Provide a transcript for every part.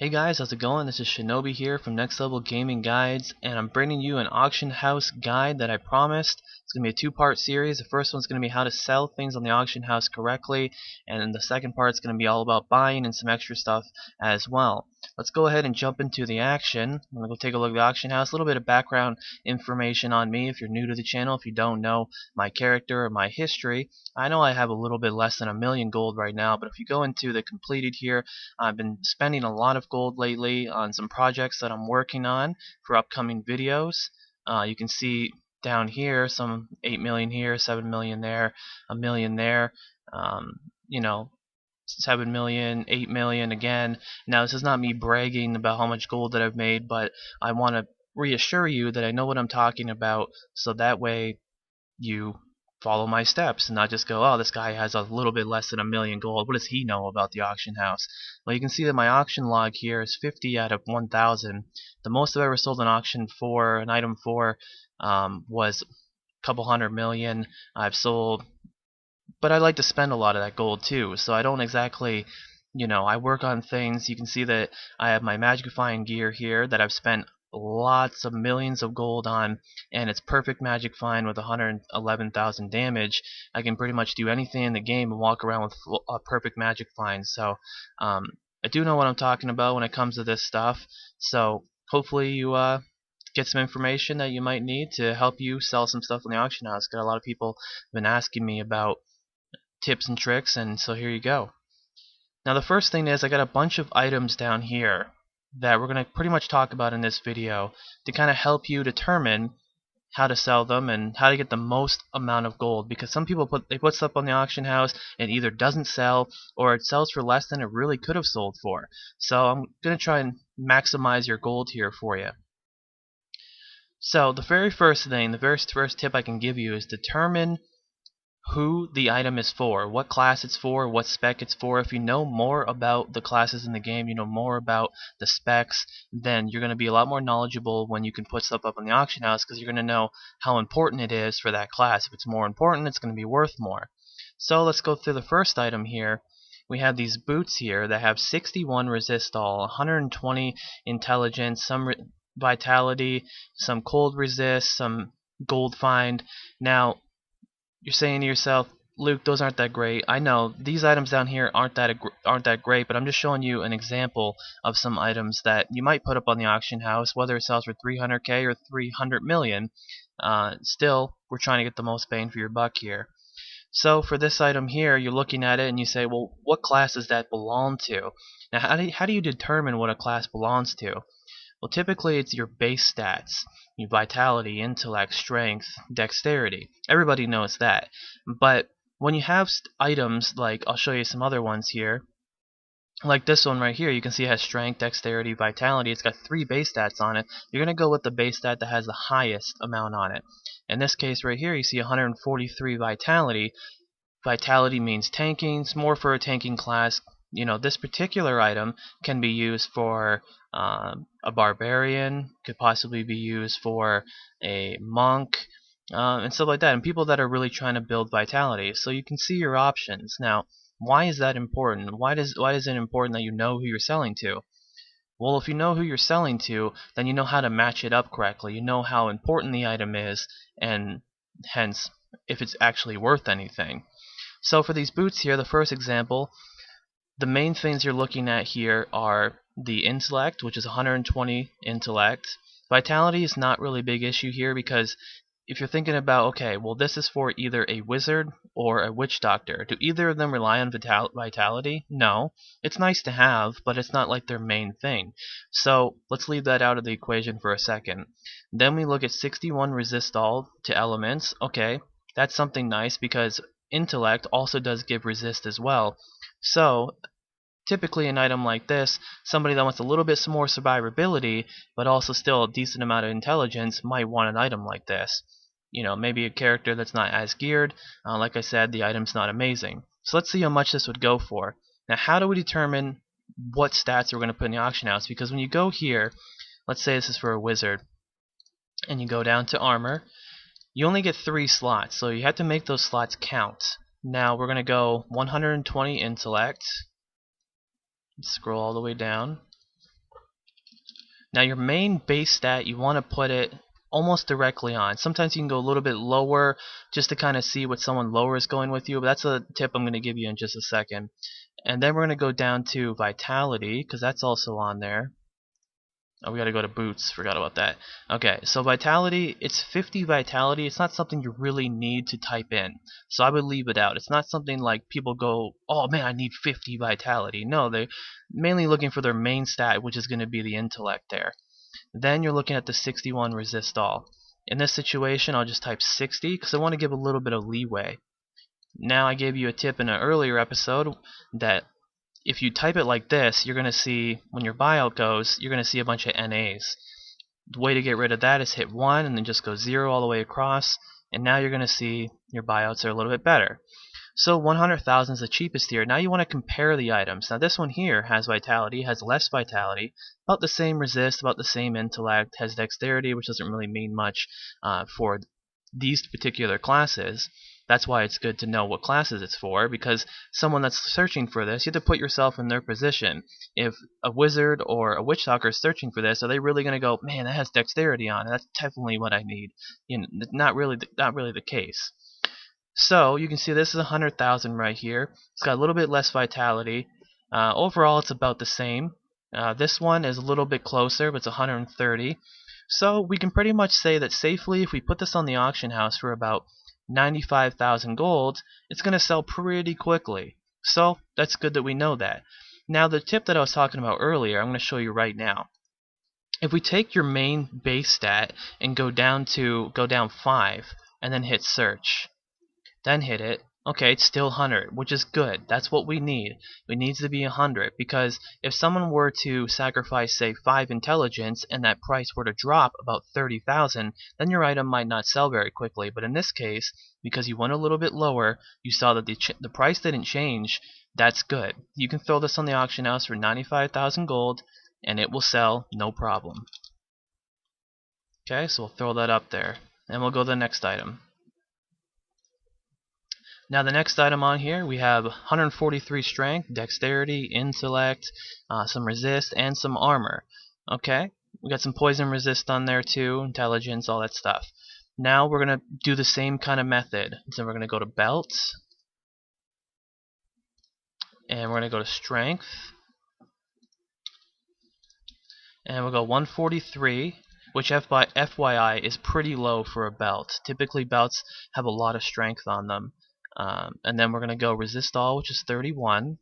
Hey guys, how's it going? This is Shinobi here from Next Level Gaming Guides, and I'm bringing you an auction house guide that I promised. It's going to be a two-part series. The first one's going to be how to sell things on the auction house correctly, and then the second part's going to be all about buying and some extra stuff as well. Let's go ahead and jump into the action. I'm going to go take a look at the auction house. A little bit of background information on me if you're new to the channel, if you don't know my character or my history. I know I have a little bit less than 1,000,000 gold right now, but if you go into the completed here, I've been spending a lot of gold lately on some projects that I'm working on for upcoming videos. You can see down here some 8 million here, 7 million there, 1 million there, you know, 7 million, 8 million again. Now this is not me bragging about how much gold that I've made, but I want to reassure you that I know what I'm talking about, so that way you follow my steps and not just go, oh, this guy has a little bit less than 1,000,000 gold. What does he know about the auction house? Well, you can see that my auction log here is 50 out of 1,000. The most I've ever sold an auction for, an item for, was a couple 100 million. I've sold, but I like to spend a lot of that gold too, so I don't exactly, I work on things. You can see that I have my magicifying gear here that I've spent lots of millions of gold on, and it's perfect magic find with 111,000 damage. I can pretty much do anything in the game and walk around with a perfect magic find. So I do know what I'm talking about when it comes to this stuff. So hopefully you get some information that you might need to help you sell some stuff in the auction house. Got a lot of people been asking me about tips and tricks, and so here you go. Now the first thing is I got a bunch of items down here that we're going to pretty much talk about in this video to kind of help you determine how to sell them and how to get the most amount of gold, because some people put stuff on the auction house and either doesn't sell or it sells for less than it really could have sold for. So I'm going to try and maximize your gold here for you. So the very first thing, the very first tip I can give you is determine who the item is for, what class it's for, what spec it's for. If you know more about the classes in the game, you know more about the specs, then you're going to be a lot more knowledgeable when you can put stuff up on the auction house, because you're going to know how important it is for that class. If it's more important, it's going to be worth more. So let's go through the first item here. We have these boots here that have 61 resist all, 120 intelligence, some vitality, some cold resist, some gold find. Now you're saying to yourself, Luke, those aren't that great. I know these items down here aren't that great, but I'm just showing you an example of some items that you might put up on the auction house, whether it sells for 300k or 300 million. Still, we're trying to get the most bang for your buck here. So for this item here, you're looking at it and you say, well, what class does that belong to? Now, how do you determine what a class belongs to? Well, typically it's your base stats, your vitality, intellect, strength, dexterity. Everybody knows that. But when you have items like, I'll show you some other ones here, like this one right here, you can see it has strength, dexterity, vitality. It's got 3 base stats on it. You're going to go with the base stat that has the highest amount on it. In this case right here, you see 143 vitality. Vitality means tanking. It's more for a tanking class. This particular item can be used for a barbarian, could possibly be used for a monk, and stuff like that, and people that are really trying to build vitality. So you can see your options. Now, why is that important? Why is it important that you know who you're selling to? Well, if you know who you're selling to, then you know how to match it up correctly. You know how important the item is, and hence if it's actually worth anything. So for these boots here, the first example, the main things you're looking at here are the intellect, which is 120 intellect. Vitality is not really a big issue here, because if you're thinking about, okay, well, this is for either a wizard or a witch doctor. Do either of them rely on vitality? No. It's nice to have, but it's not like their main thing. So let's leave that out of the equation for a second. Then we look at 61 resist all to elements. Okay, that's something nice, because intellect also does give resist as well. So typically an item like this, somebody that wants a little bit more survivability but also still a decent amount of intelligence might want an item like this. Maybe a character that's not as geared. Like I said, the item's not amazing. So let's see how much this would go for. Now, how do we determine what stats we're going to put in the auction house? Because when you go here, let's say this is for a wizard, and you go down to armor, you only get 3 slots, so you have to make those slots count. Now we're going to go 120 intellect. Scroll all the way down. Now your main base stat, you want to put it almost directly on. Sometimes you can go a little bit lower just to kind of see what someone lower is going with you, but that's a tip I'm going to give you in just a second. And then we're going to go down to vitality, because that's also on there. Oh, we gotta go to boots. Forgot about that. Okay, so vitality, it's 50 vitality. It's not something you really need to type in. So I would leave it out. It's not something like people go, oh man, I need 50 vitality. No, they're mainly looking for their main stat, which is going to be the intellect there. Then you're looking at the 61 resist all. In this situation, I'll just type 60 because I want to give a little bit of leeway. Now, I gave you a tip in an earlier episode that if you type it like this, you're going to see, when your buyout goes, you're going to see a bunch of NAs. The way to get rid of that is hit 1 and then just go 0 all the way across, and now you're going to see your buyouts are a little bit better. So 100,000 is the cheapest here. Now you want to compare the items. Now this one here has vitality, has less vitality, about the same resist, about the same intellect, has dexterity, which doesn't really mean much for these particular classes. That's why it's good to know what classes it's for, because someone that's searching for this, you have to put yourself in their position. If a wizard or a witch doctor is searching for this, are they really going to go, man, that has dexterity on it, that's definitely what I need? You know, not really the case. So you can see this is 100,000 right here. It's got a little bit less vitality. Overall, it's about the same. This one is a little bit closer, but it's 130. So we can pretty much say that safely, if we put this on the auction house for about 95,000 gold, it's going to sell pretty quickly. So that's good that we know that. Now the tip that I was talking about earlier, I'm going to show you right now. If we take your main base stat and go down 5 and then hit search, then hit it, okay, it's still 100, which is good. That's what we need. It needs to be 100, because if someone were to sacrifice, say, 5 intelligence and that price were to drop about 30,000, then your item might not sell very quickly. But in this case, because you went a little bit lower, you saw that the price didn't change. That's good. You can throw this on the auction house for 95,000 gold and it will sell no problem. Okay, so we'll throw that up there and we'll go to the next item. Now the next item on here, we have 143 strength, dexterity, intellect, some resist, and some armor. Okay, we got some poison resist on there too, intelligence, all that stuff. Now we're going to do the same kind of method. So we're going to go to belt, and we're going to go to strength, and we'll go 143, which FYI is pretty low for a belt. Typically belts have a lot of strength on them. And then we're going to go resist all, which is 31.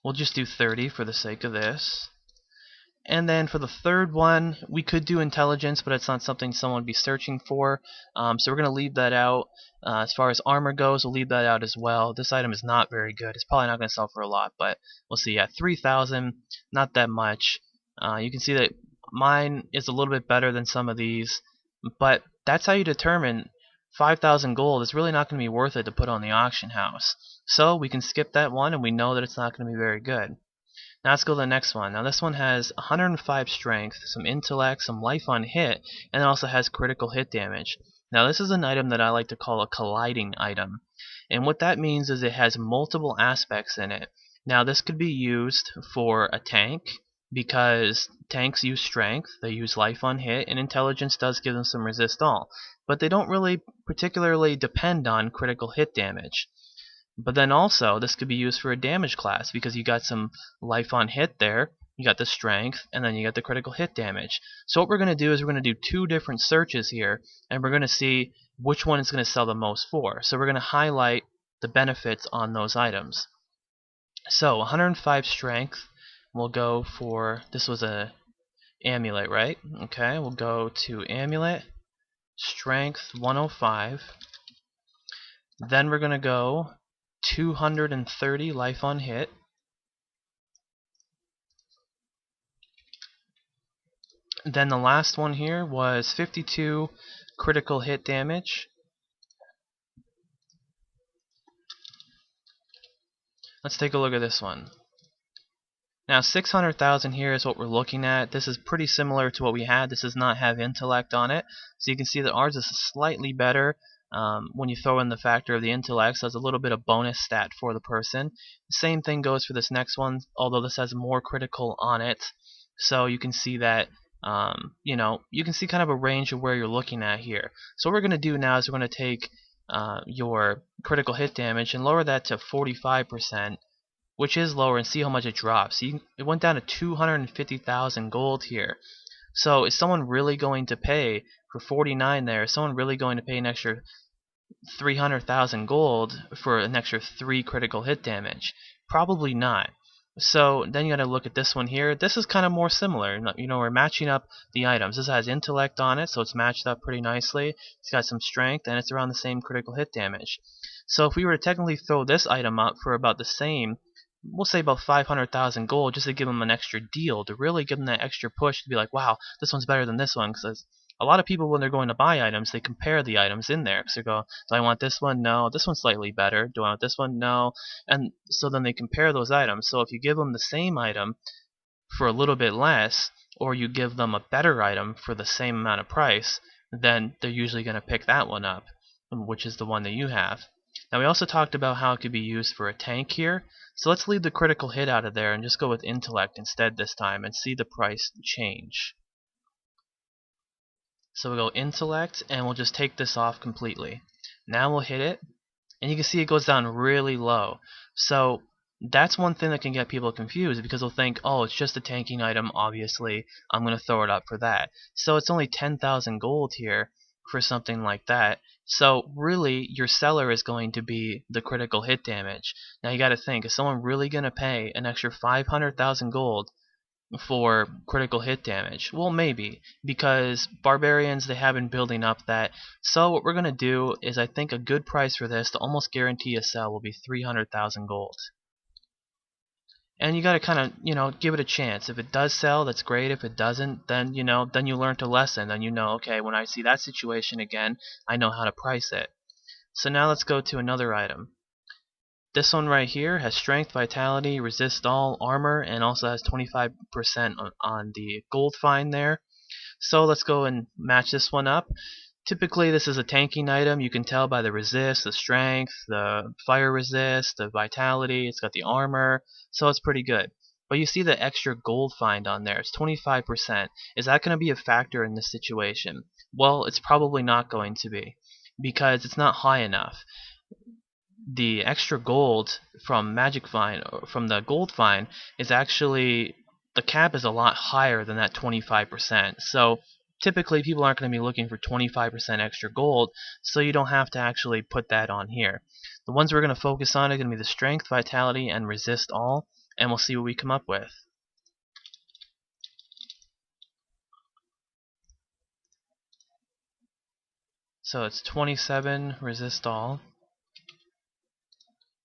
We'll just do 30 for the sake of this. And then for the third one, we could do intelligence, but it's not something someone would be searching for. So we're going to leave that out. As far as armor goes, we'll leave that out as well. This item is not very good. It's probably not going to sell for a lot, but we'll see. Yeah, 3,000, not that much. You can see that mine is a little bit better than some of these, but that's how you determine 5,000 gold is really not going to be worth it to put on the auction house. So we can skip that one, and we know that it's not going to be very good. Now let's go to the next one. Now this one has 105 strength, some intellect, some life on hit, and it also has critical hit damage. Now this is an item that I like to call a colliding item. And what that means is it has multiple aspects in it. Now this could be used for a tank, because tanks use strength, they use life on hit, and intelligence does give them some resist all. But they don't really particularly depend on critical hit damage. But then also, this could be used for a damage class, because you got some life on hit there, you got the strength, and then you got the critical hit damage. So what we're going to do is we're going to do 2 different searches here, and we're going to see which one is going to sell the most for. So we're going to highlight the benefits on those items. So 105 strength, we'll go for, this was a amulet, right? Okay, we'll go to amulet, strength 105. Then we're going to go 230 life on hit. Then the last one here was 52 critical hit damage. Let's take a look at this one. Now 600,000 here is what we're looking at. This is pretty similar to what we had. This does not have intellect on it. So you can see that ours is slightly better. When you throw in the factor of the intellect, so it's a little bit of bonus stat for the person. The same thing goes for this next one, although this has more critical on it. So you can see that you can see kind of a range of where you're looking at here. So what we're going to do now is we're going to take your critical hit damage and lower that to 45%, which is lower, and see how much it drops. It went down to 250,000 gold here. So is someone really going to pay for 49 there? Is someone really going to pay an extra 300,000 gold for an extra 3 critical hit damage? Probably not. So then you got to look at this one here. This is kind of more similar. We're matching up the items. This has intellect on it, so it's matched up pretty nicely. It's got some strength, and it's around the same critical hit damage. So if we were to technically throw this item up for about the same, we'll say about 500,000 gold, just to give them an extra deal, to really give them that extra push to be like, wow, this one's better than this one. Because a lot of people, when they're going to buy items, they compare the items in there. So they go, do I want this one? No. This one's slightly better. Do I want this one? No. And so then they compare those items. So if you give them the same item for a little bit less, or you give them a better item for the same amount of price, then they're usually going to pick that one up, which is the one that you have. Now we also talked about how it could be used for a tank here. So let's leave the critical hit out of there and just go with intellect instead this time and see the price change. So we'll go intellect and we'll just take this off completely. Now we'll hit it and you can see it goes down really low. So that's one thing that can get people confused, because they'll think, oh, it's just a tanking item, obviously I'm going to throw it up for that. So it's only 10,000 gold here for something like that. So really your seller is going to be the critical hit damage. Now you got to think, is someone really going to pay an extra 500,000 gold for critical hit damage? Well, maybe, because barbarians, they have been building up that. So what we're going to do is, I think a good price for this to almost guarantee a sell will be 300,000 gold. And you got to kind of, give it a chance. If it does sell, that's great. If it doesn't, then, then you learned a lesson. Then okay, when I see that situation again, I know how to price it. So now let's go to another item. This one right here has strength, vitality, resist all, armor, and also has 25% on the gold find there. So let's go and match this one up. Typically this is a tanking item. You can tell by the resist, the strength, the fire resist, the vitality. It's got the armor, so it's pretty good. But you see the extra gold find on there. It's 25%. Is that going to be a factor in this situation? Well, it's probably not going to be, because it's not high enough. The extra gold from magic find, from the gold find, is actually, the cap is a lot higher than that 25%. So typically people aren't going to be looking for 25% extra gold, so you don't have to actually put that on here. The ones we're going to focus on are going to be the strength, vitality, and resist all, and we'll see what we come up with. So it's 27 resist all.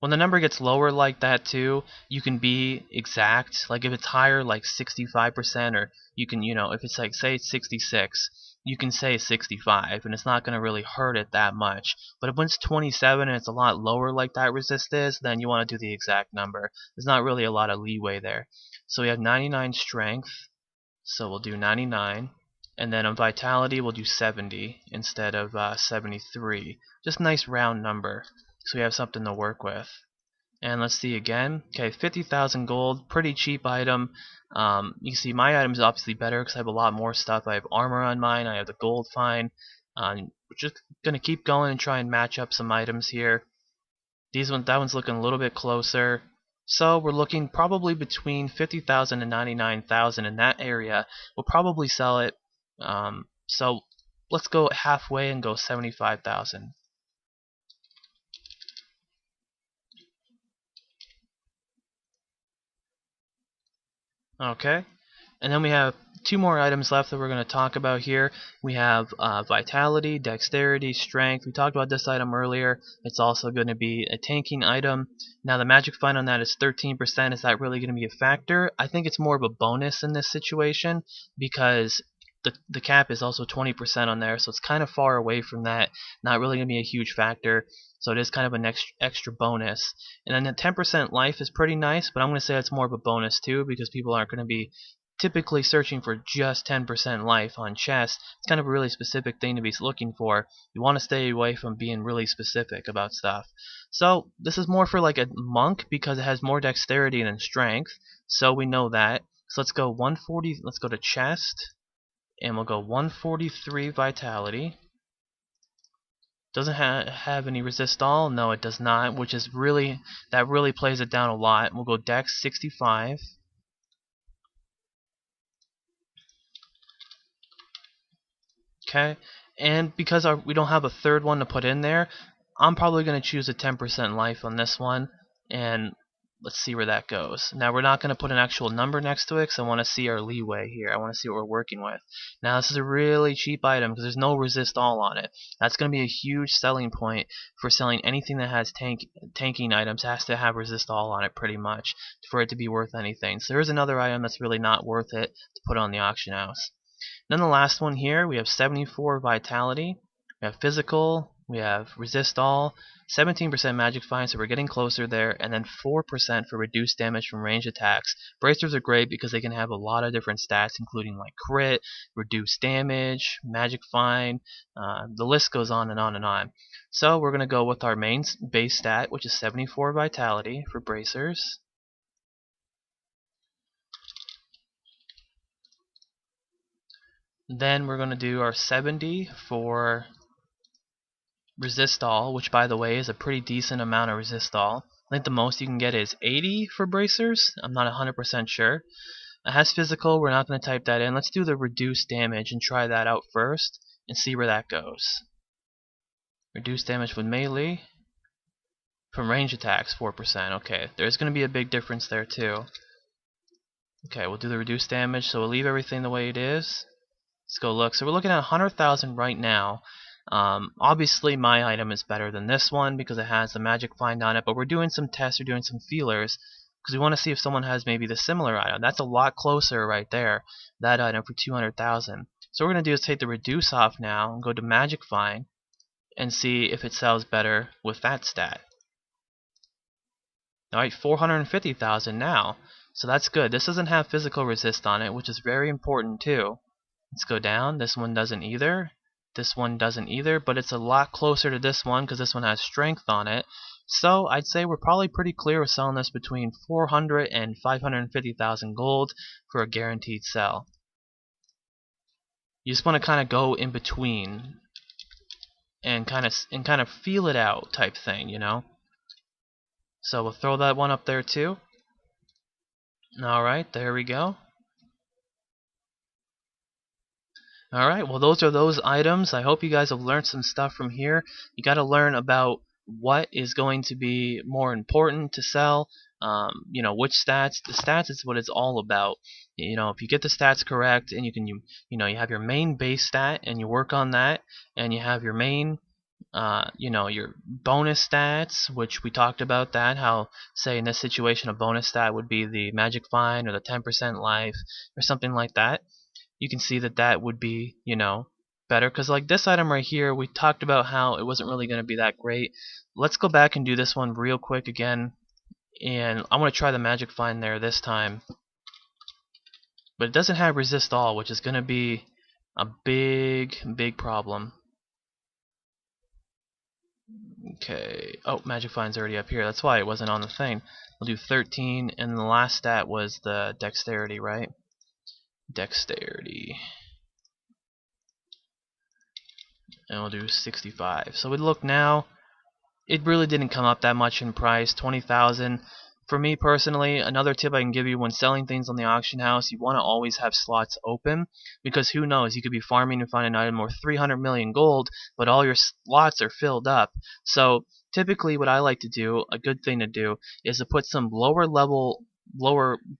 When the number gets lower like that too, you can be exact. Like if it's higher, like 65%, or you can, if it's like, say it's 66, you can say 65, and it's not going to really hurt it that much. But if it's 27 and it's a lot lower like that resist is, then you want to do the exact number. There's not really a lot of leeway there. So we have 99 strength, so we'll do 99. And then on vitality, we'll do 70 instead of 73. Just a nice round number, so we have something to work with. And let's see again. Okay, 50,000 gold, pretty cheap item. You can see my item is obviously better because I have a lot more stuff. I have armor on mine, I have the gold find. We're just going to keep going and try and match up some items here. That one's looking a little bit closer. So we're looking probably between 50,000 and 99,000 in that area. We'll probably sell it. So let's go halfway and go 75,000. Okay, and then we have two more items left that we're going to talk about here. We have vitality, dexterity, strength. We talked about this item earlier. It's also going to be a tanking item. Now the magic find on that is 13%. Is that really going to be a factor? I think it's more of a bonus in this situation, because the cap is also 20% on there, so it's kind of far away from that. Not really going to be a huge factor. So it is kind of an extra bonus. And then the 10% life is pretty nice, but I'm going to say it's more of a bonus too, because people aren't going to be typically searching for just 10% life on chests. It's kind of a really specific thing to be looking for. You want to stay away from being really specific about stuff. So this is more for like a monk, because it has more dexterity than strength, so we know that. So let's go 140. Let's go to chest, and we'll go 143 vitality. Doesn't have any resist all? No, it does not, which is that really plays it down a lot. We'll go dex 65. Okay, and because we don't have a third one to put in there, I'm probably going to choose a 10% life on this one, and let's see where that goes. Now we're not going to put an actual number next to it because I want to see our leeway here. I want to see what we're working with. Now this is a really cheap item because there's no resist all on it. That's going to be a huge selling point for selling anything that has tanking items. It has to have resist all on it pretty much for it to be worth anything. So there's another item that's really not worth it to put on the auction house. Then the last one here, we have 74 vitality, we have physical, we have resist all, 17% magic find, so we're getting closer there, and then 4% for reduced damage from range attacks. Bracers are great because they can have a lot of different stats, including like crit, reduced damage, magic find, the list goes on and on and on. So we're going to go with our main base stat, which is 74 vitality for bracers. Then we're going to do our 70 for resist all, which by the way is a pretty decent amount of resist all. I think the most you can get is 80 for bracers. I'm not 100% sure. It has physical. We're not going to type that in. Let's do the reduced damage and try that out first and see where that goes. Reduced damage with melee from range attacks 4%. Okay, there's going to be a big difference there too. Okay, we'll do the reduced damage, so we'll leave everything the way it is. Let's go look. So we're looking at 100,000 right now. Obviously my item is better than this one because it has the magic find on it, but we're doing some tests, we're doing some feelers because we want to see if someone has maybe the similar item. That's a lot closer right there, that item for 200,000. So what we're going to do is take the reduce off now and go to magic find and see if it sells better with that stat. Alright, 450,000 now. So that's good. This doesn't have physical resist on it, which is very important too. Let's go down. This one doesn't either. This one doesn't either, but it's a lot closer to this one because this one has strength on it. So I'd say we're probably pretty clear with selling this between 400 and 550,000 gold for a guaranteed sell. You just want to kind of go in between and kind of feel it out type thing, you know. So we'll throw that one up there too. All right, there we go. Alright, well those are those items. I hope you guys have learned some stuff from here. You got to learn about what is going to be more important to sell. You know, which stats. The stats is what it's all about. You know, if you get the stats correct and you have your main base stat and you work on that, and you have your main your bonus stats, which we talked about that, how say in this situation a bonus stat would be the magic find or the 10% life or something like that. You can see that that would be, better. Because like this item right here, we talked about how it wasn't really going to be that great. Let's go back and do this one real quick again. And I want to try the magic find there this time. But it doesn't have resist all, which is going to be a big, big problem. Okay. Oh, magic find's already up here. That's why it wasn't on the thing. We'll do 13, and the last stat was the dexterity, right? Dexterity. And we'll do 65. So we look now, it really didn't come up that much in price, 20,000. For me personally, another tip I can give you when selling things on the auction house, you want to always have slots open, because who knows, you could be farming and find an item worth 300 million gold, but all your slots are filled up. So typically what I like to do, a good thing to do, is to put some lower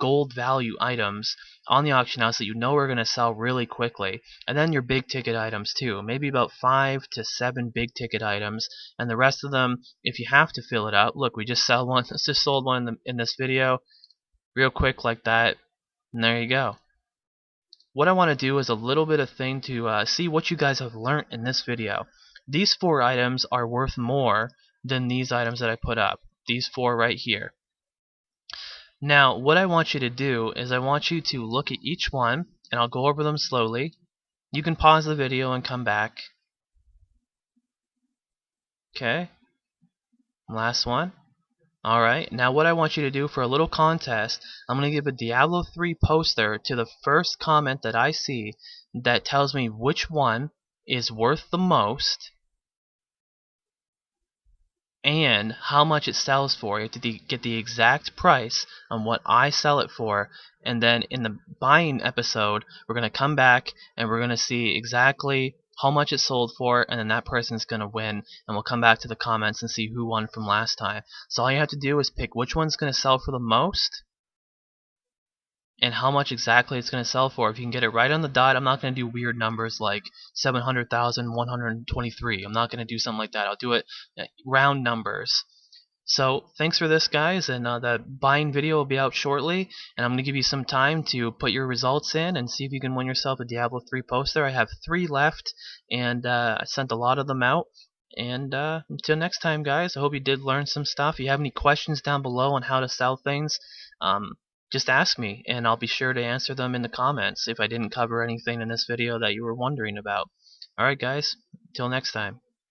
gold value items on the auction house that you know are going to sell really quickly, and then your big ticket items too, maybe about 5 to 7 big ticket items, and the rest of them, if you have to fill it up. Look, we just sold one in this video real quick like that, and there you go. What I want to do is a little bit of thing to see what you guys have learned in this video. These 4 items are worth more than these items that I put up, these 4 right here. Now, what I want you to do is I want you to look at each one, and I'll go over them slowly. You can pause the video and come back. Okay. Last one. Alright, now what I want you to do for a little contest, I'm going to give a Diablo 3 poster to the first comment that I see that tells me which one is worth the most and how much it sells for. You have to get the exact price on what I sell it for, and then in the buying episode we're going to come back and we're going to see exactly how much it sold for, and then that person's going to win, and we'll come back to the comments and see who won from last time. So all you have to do is pick which one's going to sell for the most and how much exactly it's going to sell for. If you can get it right on the dot, I'm not going to do weird numbers like 700,123. I'm not going to do something like that. I'll do it round numbers. So thanks for this, guys, and the buying video will be out shortly, and I'm going to give you some time to put your results in and see if you can win yourself a Diablo 3 poster. I have 3 left, and I sent a lot of them out. And until next time, guys, I hope you did learn some stuff. If you have any questions down below on how to sell things, just ask me, and I'll be sure to answer them in the comments if I didn't cover anything in this video that you were wondering about. Alright, guys, until next time.